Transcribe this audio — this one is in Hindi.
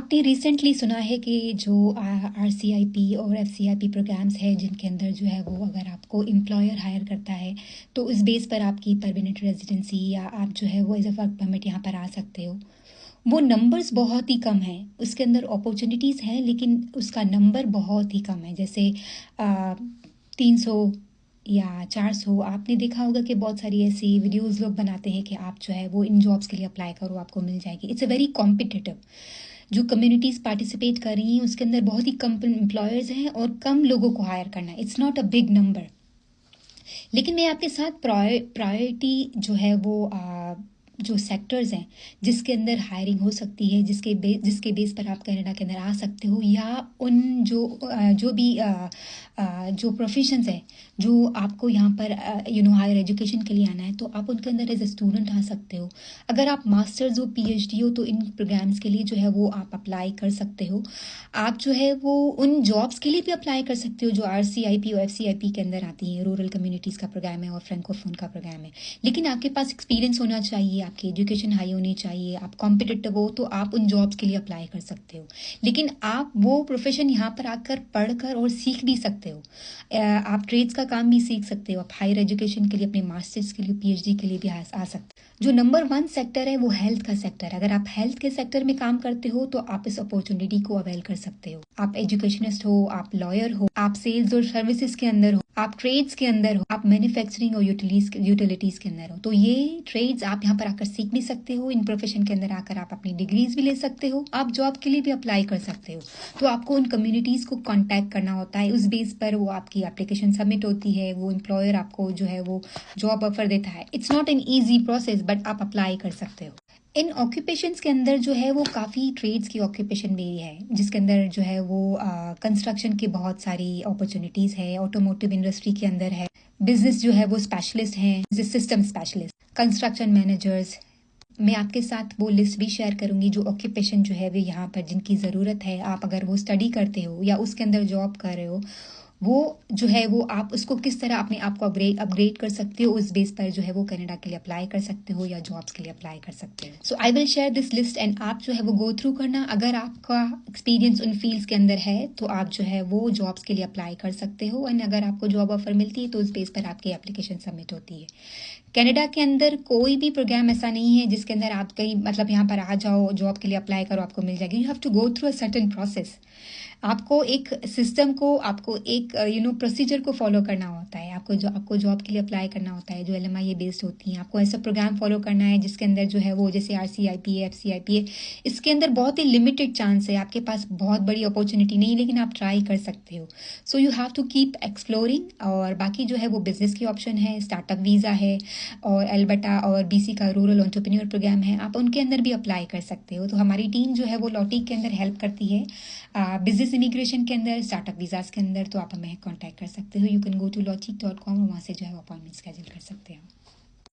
आपने रिसेंटली सुना है कि जो आरसीआईपी और एफसीआईपी प्रोग्राम्स है जिनके अंदर जो है वो अगर आपको एम्प्लॉयर हायर करता है तो उस बेस पर आपकी परमानेंट रेजिडेंसी या आप जो है वो एज अ वर्क परमिट यहाँ पर आ सकते हो। वो नंबर्स बहुत ही कम हैं, उसके अंदर अपॉर्चुनिटीज़ हैं लेकिन उसका नंबर बहुत ही कम है। जैसे 300 या 400। आपने देखा होगा कि बहुत सारी ऐसी वीडियोस लोग बनाते हैं कि आप जो है वो इन जॉब्स के लिए अप्लाई करो, आपको मिल जाएगी। It's a very competitive. जो कम्युनिटीज़ पार्टिसिपेट कर रही हैं उसके अंदर बहुत ही कम एम्प्लॉयर्स हैं और कम लोगों को हायर करना है। It's not a big number. लेकिन मैं आपके साथ प्रायोरिटी जो है वो जो सेक्टर्स हैं जिसके अंदर हायरिंग हो सकती है, जिसके बेस पर आप कनाडा के अंदर आ सकते हो, या उन जो भी जो प्रोफेशंस हैं जो आपको यहाँ पर हायर एजुकेशन के लिए आना है, तो आप उनके अंदर एज ए स्टूडेंट आ सकते हो। अगर आप मास्टर्स हो, पीएचडी हो, तो इन प्रोग्राम्स के लिए जो है वो आप अप्लाई कर सकते हो। आप जो है वो उन जॉब्स के लिए भी अप्लाई कर सकते हो जो आरसीआईपी और एफसीआईपी के अंदर आती हैं। रूरल कम्युनिटीज़ का प्रोग्राम है और फ्रेंकोफोन का प्रोग्राम है। लेकिन आपके पास एक्सपीरियंस होना चाहिए, आपकी एजुकेशन हाई होनी चाहिए, आप कॉम्पिटिटिव हो, तो आप उन जॉब्स के लिए अप्लाई कर सकते हो। लेकिन आप वो प्रोफेशन यहाँ पर आकर पढ़कर और सीख भी सकते हो। आप ट्रेड्स का काम भी सीख सकते हो। आप हायर एजुकेशन के लिए, अपने मास्टर्स के लिए, पीएचडी के लिए भी आ सकते हो। जो नंबर 1 सेक्टर है वो हेल्थ का सेक्टर है। अगर आप हेल्थ के सेक्टर में काम करते हो तो आप इस अपॉर्चुनिटी को अवेल कर सकते हो। आप एजुकेशनिस्ट हो, आप लॉयर हो, आप सेल्स और सर्विसेज के अंदर हो, आप ट्रेड्स के अंदर हो, आप मैन्युफैक्चरिंग और यूटिलिटीज के अंदर हो, तो ये ट्रेड्स आप यहाँ पर आकर सीख भी सकते हो। इन प्रोफेशन के अंदर आकर आप अपनी डिग्रीज भी ले सकते हो। आप जॉब के लिए भी अप्लाई कर सकते हो। तो आपको उन कम्युनिटीज को कांटेक्ट करना होता है। उस बेस पर वो आपकी एप्लीकेशन सबमिट होती है, वो एम्प्लॉयर आपको जो है वो जॉब ऑफर देता है। It's not an easy process, but आप अप्लाई कर सकते हो। इन ऑक्यूपेशंस के अंदर जो है वो काफ़ी ट्रेड्स की ऑक्यूपेशन भी है, जिसके अंदर जो है वो कंस्ट्रक्शन की बहुत सारी अपॉर्चुनिटीज़ है। ऑटोमोटिव इंडस्ट्री के अंदर है। बिजनेस जो है वो स्पेशलिस्ट हैं, सिस्टम स्पेशलिस्ट, कंस्ट्रक्शन मैनेजर्स। मैं आपके साथ वो लिस्ट भी शेयर करूंगी जो ऑक्यूपेशन जो है वो यहाँ पर जिनकी ज़रूरत है। आप अगर वो स्टडी करते हो या उसके अंदर जॉब कर रहे हो, वो जो है वो आप उसको किस तरह अपने आप को अपग्रेड कर सकते हो, उस बेस पर जो है वो कनाडा के लिए अप्लाई कर सकते हो या जॉब्स के लिए अप्लाई कर सकते हो। So I will share this list and आप जो है वो गो थ्रू करना। अगर आपका एक्सपीरियंस उन फील्ड्स के अंदर है तो आप जो है वो जॉब्स के लिए अप्लाई कर सकते हो। एंड अगर आपको जॉब ऑफर मिलती है तो उस बेस पर आपकी एप्लीकेशन सबमिट होती है। कनाडा के अंदर कोई भी प्रोग्राम ऐसा नहीं है जिसके अंदर आप कहीं मतलब यहाँ पर आ जाओ, जॉब के लिए अप्लाई करो, आपको मिल जाएगी। You have to go through a certain process. आपको एक सिस्टम को, आपको एक प्रोसीजर को फॉलो करना होता है। आपको जॉब के लिए अप्लाई करना होता है जो LMIA बेस्ड होती हैं। आपको ऐसा प्रोग्राम फॉलो करना है जिसके अंदर जो है वो जैसे RCIP है, FCIP है, इसके अंदर बहुत ही लिमिटेड चांस है। आपके पास बहुत बड़ी अपॉर्चुनिटी नहीं, लेकिन आप ट्राई कर सकते हो। So you have to keep exploring. और बाकी जो है वो बिजनेस की ऑप्शन है, स्टार्टअप वीज़ा है, और एल्बर्टा और BC का रूरल एंटरप्रेन्योर प्रोग्राम है, आप उनके अंदर भी अप्लाई कर सकते हो। तो हमारी टीम जो है वो लॉटी के अंदर हेल्प करती है बिजनेस इमिग्रेशन के अंदर, स्टार्टअप वीज़ाज़ के अंदर। तो आप हमें कांटेक्ट कर सकते हो। You can go to logic.com और वहाँ से जो है अपॉइंटमेंट स्केड्यूल कर सकते हो।